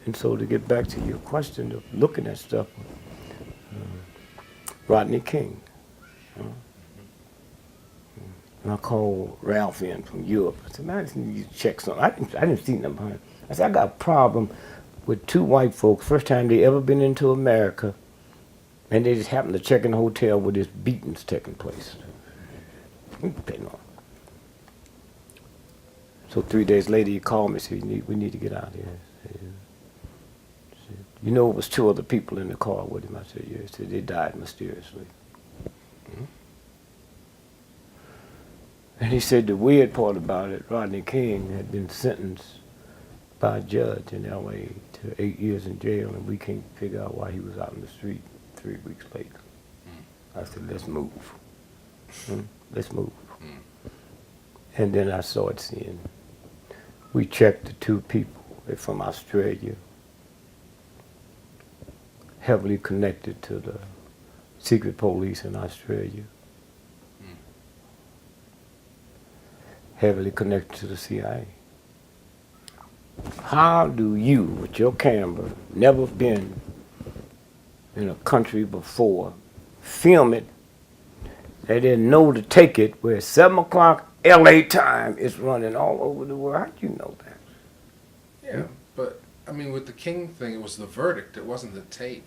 And so to get back to your question of looking at stuff, Rodney King. And I called Ralph in from Europe. I said, man, I just need you to check something. I didn't see nothing behind it. I said, I got a problem with two white folks, first time they ever been into America, and they just happened to check in the hotel where this beating's taking place. So 3 days later, he called me and said, we need to get out of here. I said, you know, it was two other people in the car with him. I said, yeah. He said, they died mysteriously. And he said the weird part about it, Rodney King had been sentenced by a judge in L.A. to 8 years in jail, and we can't figure out why he was out in the street 3 weeks later. I said, let's move. Let's move. And then I started seeing, we checked the two people. They're from Australia, heavily connected to the secret police in Australia, heavily connected to the CIA. How do you, with your camera, never been in a country before, film it? They didn't know to take it where 7 o'clock LA time is running all over the world. How do you know that? Yeah, but I mean, with the King thing, it was the verdict. It wasn't the tape.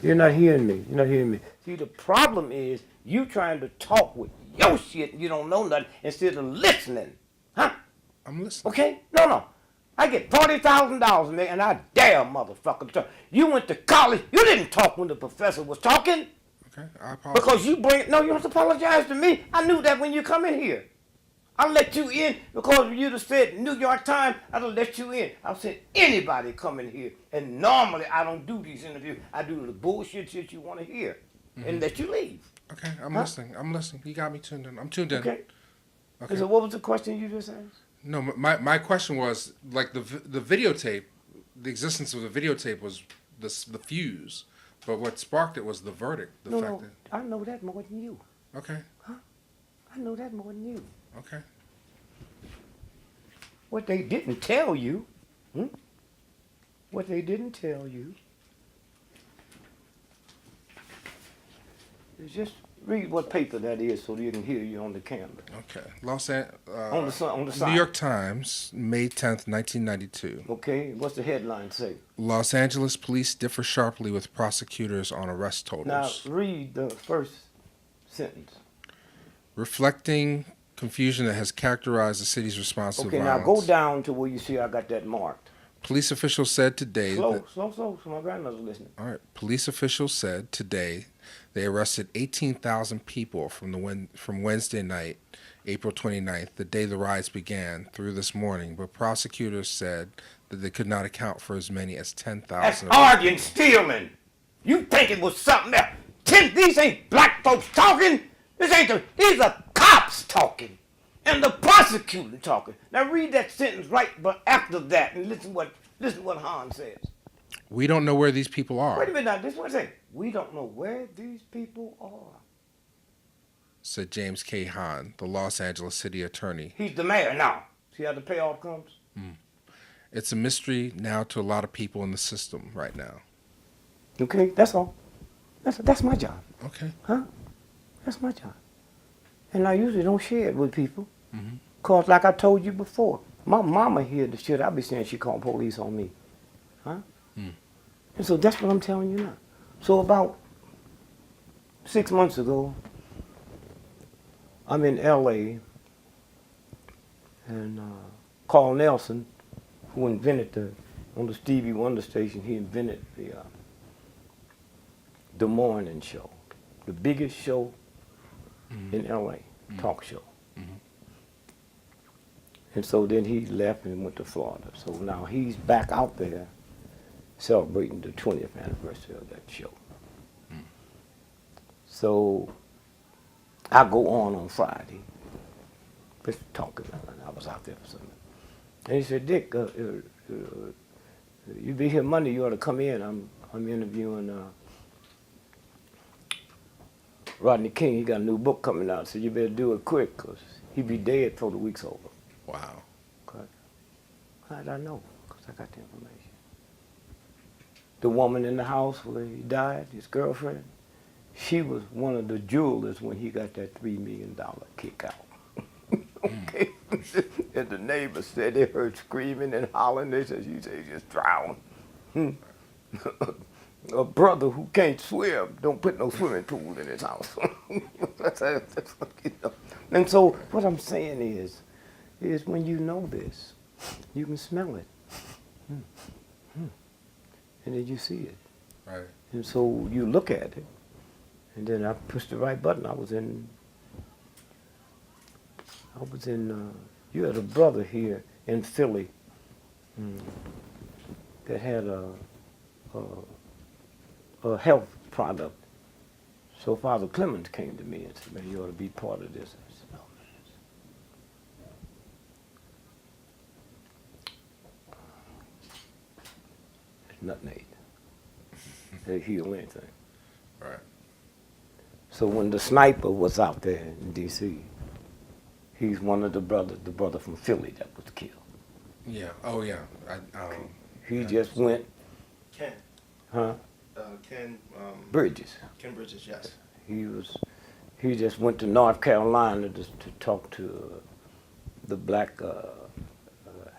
You're not hearing me. You're not hearing me. See, the problem is you trying to talk with your shit and you don't know nothing instead of listening. Huh? I'm listening. Okay? No. I get $40,000, man, and I dare motherfucker to talk. You went to college. You didn't talk when the professor was talking. Okay, I apologize. Because you bring, no, you don't have to apologize to me. I knew that when you come in here. I'll let you in because you'd have said New York Times, I'd have let you in. I'll send anybody come in here. And normally I don't do these interviews. I do the bullshit shit you want to hear and let you leave. Okay, I'm listening. I'm listening. You got me tuned in. I'm tuned in. Okay. So what was the question you just asked? No, my question was, like, the videotape, the existence of the videotape was the fuse. But what sparked it was the verdict. No, I know that more than you. Okay. Huh? I know that more than you. Okay. What they didn't tell you, what they didn't tell you is just read what paper that is so you can hear you on the camera. Okay. On the side. New York Times, May 10th, 1992. Okay, what's the headline say? Los Angeles police differ sharply with prosecutors on arrest totals. Now read the first sentence. Reflecting confusion that has characterized the city's response to violence. Okay, now go down to where you see I got that marked. Police officials said today... Slow, so my grandmother's listening. All right. Police officials said today they arrested 18,000 people from Wednesday night, April 29th, the day the riots began, through this morning, but prosecutors said that they could not account for as many as 10,000. That's arguing, stealing. You think it was something else. These ain't black folks talking. These are cops talking. And the prosecutor talking. Now read that sentence right but after that and listen what Han says. We don't know where these people are. Wait a minute now, this is what I say. We don't know where these people are, said James K. Hahn, the Los Angeles city attorney. He's the mayor now. See how the payoff comes? It's a mystery now to a lot of people in the system right now. Okay, that's all. That's my job. Okay. Huh? That's my job. And I usually don't share it with people. Because like I told you before, my mama hear the shit I be saying she called police on me. Huh? And so that's what I'm telling you now. So about 6 months ago, I'm in L.A. and Carl Nelson, who invented on the Stevie Wonder station, he invented the morning show, the biggest show in L.A., talk show. And so then he left and went to Florida. So now he's back out there celebrating the 20th anniversary of that show. So I go on Friday, just talking, and I was out there for something. And he said, Dick, you be here Monday, you ought to come in. I'm interviewing Rodney King. He got a new book coming out, so you better do it quick, because he'll be dead before the week's over. Wow. Okay. How did I know? Because I got the information. the woman in the house where he died, his girlfriend, she was one of the jewelers when he got that $3 million kick out. Okay. And the neighbors said they heard screaming and hollering. They said, he just drowned. A brother who can't swim don't put no swimming pool in his house. And so what I'm saying is when you know this, you can smell it. And then you see it. Right. And so you look at it, and then I pushed the right button. I was in, you had a brother here in Philly that had a health product. So Father Clemens came to me and said, man, you ought to be part of this. I said, no, man. There's nothing ain't. They heal anything. Right. So when the sniper was out there in D.C., he's one of the brother from Philly that was killed. Yeah. Oh, yeah. He just went. Ken. Huh? Ken. Bridges. Ken Bridges, yes. He just went to North Carolina to talk to the black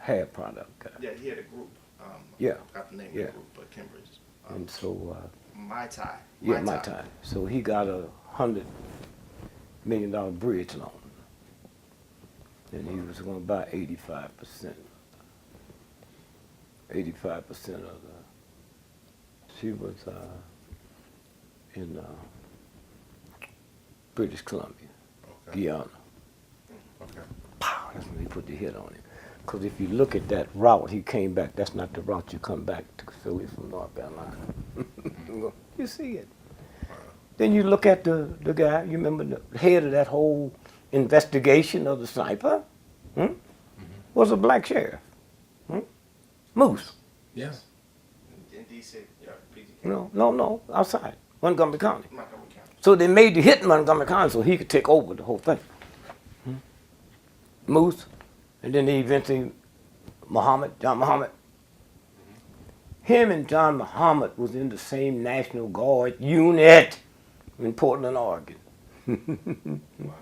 hair product guy. Yeah, he had a group. Yeah. I forgot the name Yeah. of the group, but Ken Bridges. And so. My Tie. Yeah, my time. So he got $100 million bridge loan. And he was going to buy 85%. 85% of the. She was in British Columbia, Okay. Guyana. Okay. Pow, that's when he put the hit on him. Because if you look at that route, he came back. That's not the route you come back to Philly from North Carolina. You see it. Then you look at the guy, you remember the head of that whole investigation of the sniper? Was a black sheriff. Moose. Yes. In D.C., yeah, PG No, outside, Montgomery County. Montgomery County. So they made the hit in Montgomery County so he could take over the whole thing. Moose, and then they eventually, John Muhammad. Him and John Muhammad was in the same National Guard unit in Portland, Oregon. Wow.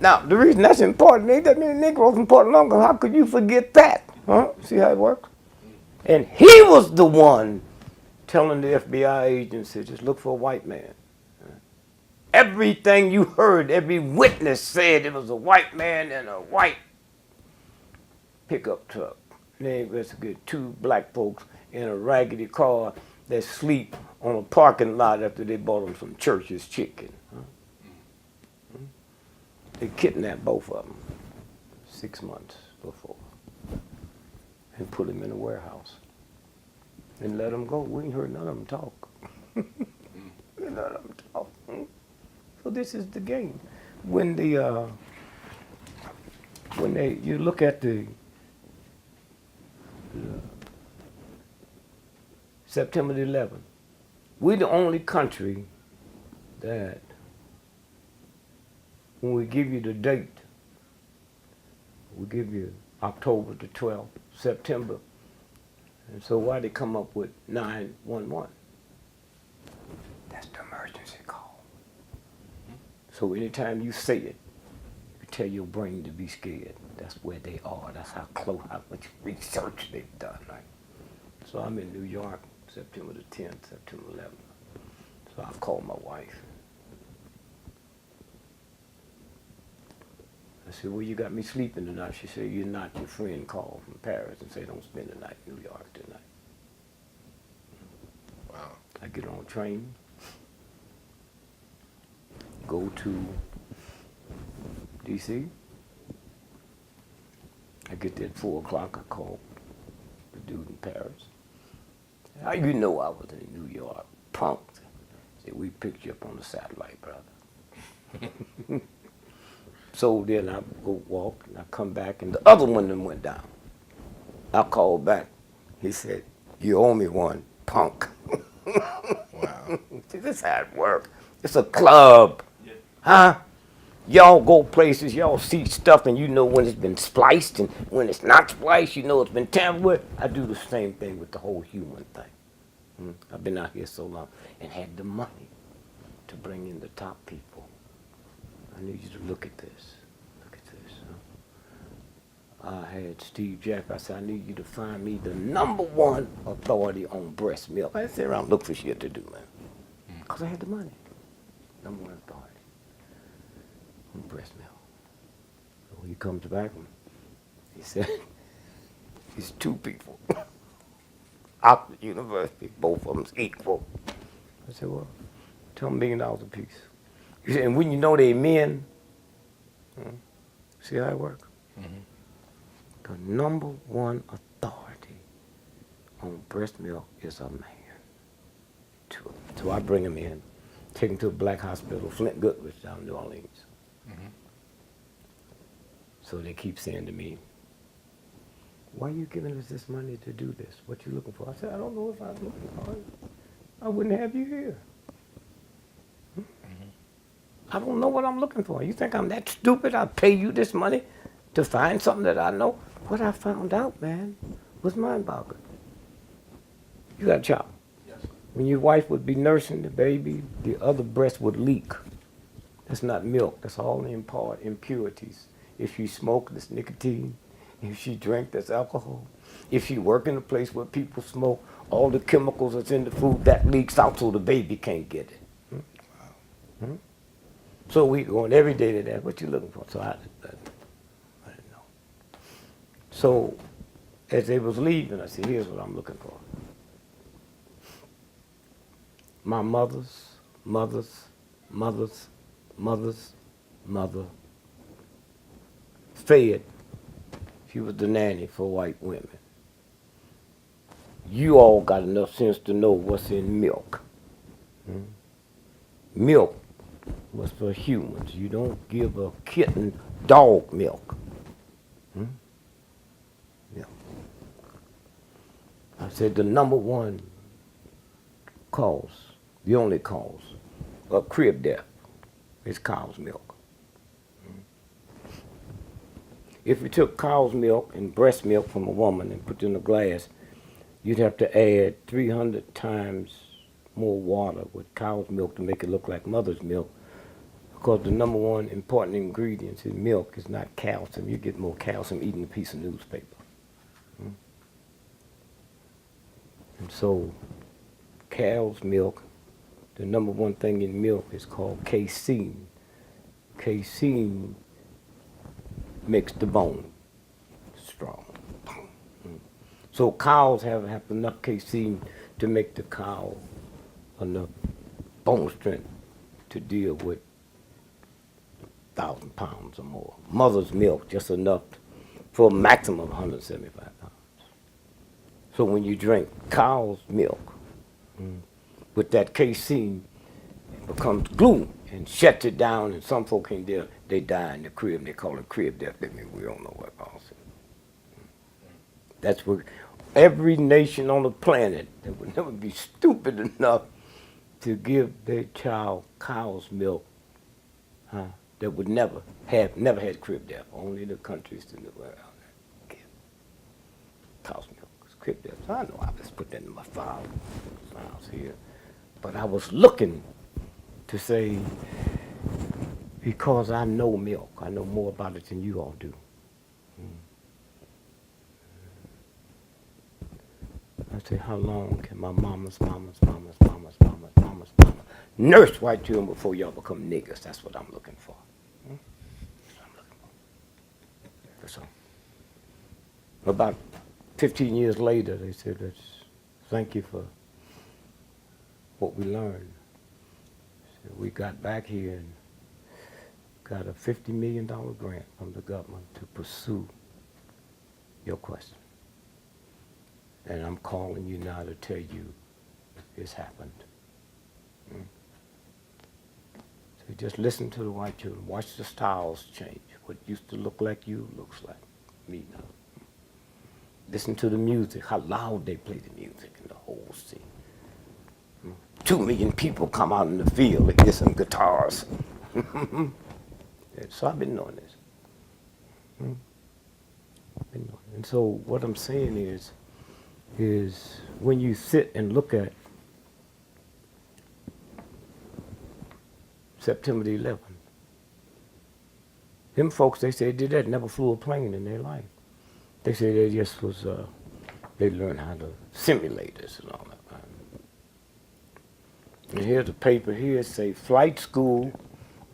Now, the reason that's important ain't that many Negroes in Portland, Oregon. How could you forget that? Huh? See how it works? And he was the one telling the FBI agency, just look for a white man. Everything you heard, every witness said it was a white man in a white pickup truck. They investigated 2 black folks in a raggedy car that sleep on a parking lot after they bought them some Church's chicken. They kidnapped both of them 6 months before and put them in a warehouse and let them go. We ain't heard none of them talk. None of them talk. So this is the game. When you look at the September the 11th, we're the only country that when we give you the date, we give you October the 12th, September. And so why they come up with 911? That's the emergency call. So anytime you say it, you tell your brain to be scared. That's where they are. That's how close, how much research they've done, right? So I'm in New York, September the 10th, September 11th. So I called my wife. I said, well, you got me sleeping tonight. She said, you're not. Your friend called from Paris and said, don't spend the night in New York tonight. Wow. I get on a train, go to D.C. I get there at 4 o'clock. I call the dude in Paris. How you know I was in New York? Punk. Said, we picked you up on the satellite, brother. So then I go walk, and I come back, and the other one then went down. I called back. He said, you owe me one, punk. Wow. See, this is how it works. It's a club. Yeah. Huh? Y'all go places, y'all see stuff, and you know when it's been spliced, and when it's not spliced, you know it's been tampered with. I do the same thing with the whole human thing. I've been out here so long and had the money to bring in the top people. I need you to look at this. Look at this. I had Steve Jack. I said, I need you to find me the #1 authority on breast milk. I sit around and look for shit to do, man. Because I had the money. #1 authority on breast milk. So he comes back and he said, it's 2 people. Oxford University, both of them's equal. I said, well, tell them $1 million a piece. He said, and when you know they men, see how it works? The #1 authority on breast milk is a man. So I bring him in, take him to a black hospital, Flint Goodrich down in New Orleans. So they keep saying to me, why are you giving us this money to do this? What you looking for? I said, I don't know if I'm looking for it. I wouldn't have you here. I don't know what I'm looking for. You think I'm that stupid? I'll pay you this money to find something that I know? What I found out, man, was mind-boggling. You got a child. Yes. When your wife would be nursing the baby, the other breast would leak. That's not milk. That's all the impurities. If she smoked, that's nicotine. If she drank, that's alcohol. If she work in a place where people smoke, all the chemicals that's in the food, that leaks out so the baby can't get it. So we going every day to that. What you looking for? So I didn't know. So as they was leaving, I said, here's what I'm looking for. My mother's mother fed. She was the nanny for white women. You all got enough sense to know what's in milk. Milk was for humans. You don't give a kitten dog milk. Yeah. I said the #1 cause, the only cause of crib death is cow's milk. If you took cow's milk and breast milk from a woman and put it in a glass, you'd have to add 300 times more water with cow's milk to make it look like mother's milk, because the #1 important ingredient in milk is not calcium. You get more calcium eating a piece of newspaper. And so cow's milk, the #1 thing in milk is called casein. Casein makes the bone strong. So cows have enough casein to make the cow enough bone strength to deal with 1,000 pounds or more. Mother's milk, just enough for a maximum of 175 pounds. So when you drink cow's milk with that casein, it becomes glue and shuts it down, and some folk in there, they die in the crib, and they call it crib death. That means we don't know what causes it. That's what every nation on the planet that would never be stupid enough to give their child cow's milk, that would never had crib death. Only the countries in the world give cow's milk. It's crib death. So I know I just put that in my files here. But I was looking to say, because I know milk, I know more about it than you all do. I say, how long can my mama's nurse white children before y'all become niggas? That's what I'm looking for. So, about 15 years later, they said, thank you for what we learned. So we got back here and got a $50 million grant from the government to pursue your question. And I'm calling you now to tell you it's happened. So just listen to the white children. Watch the styles change. What used to look like you looks like me now. Listen to the music, how loud they play the music in the whole scene. 2 million people come out in the field and hear some guitars. So I've been doing this. And so what I'm saying is when you sit and look at September the 11th. Them folks, they said did that, never flew a plane in their life. They said they just was, they learned how to simulate this and all that. And here's a paper here, say flight school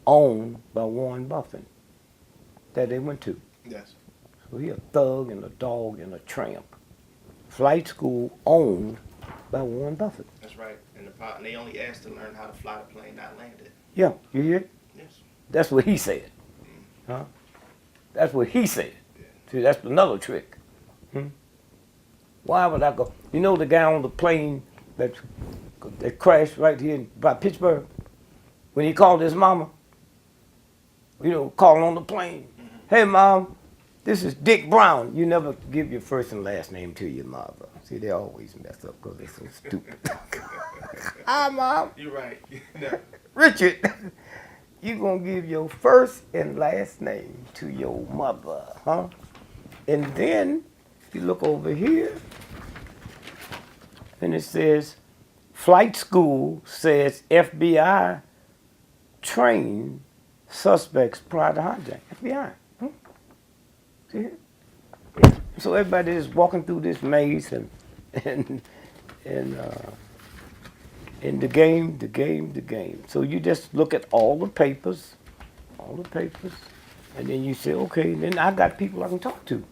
owned by Warren Buffett that they went to. Yes. So he a thug and a dog and a tramp. Flight school owned by Warren Buffett. That's right. And they only asked to learn how to fly the plane, not land it. Yeah, you hear it? Yes. That's what he said. Huh? That's what he said. Yeah. See, that's another trick. Why would I go? You know the guy on the plane that crashed right here by Pittsburgh? When he called his mama, you know, calling on the plane. Hey, Mom, this is Dick Brown. You never give your first and last name to your mother. See, they always mess up because they're so stupid. Hi, Mom. You're right. Richard, you gonna give your first and last name to your mother, huh? And then you look over here, and it says, flight school says FBI trained suspects prior to hijack. FBI. See it? So everybody is walking through this maze and in the game. So you just look at all the papers, and then you say, okay, then I got people I can talk to.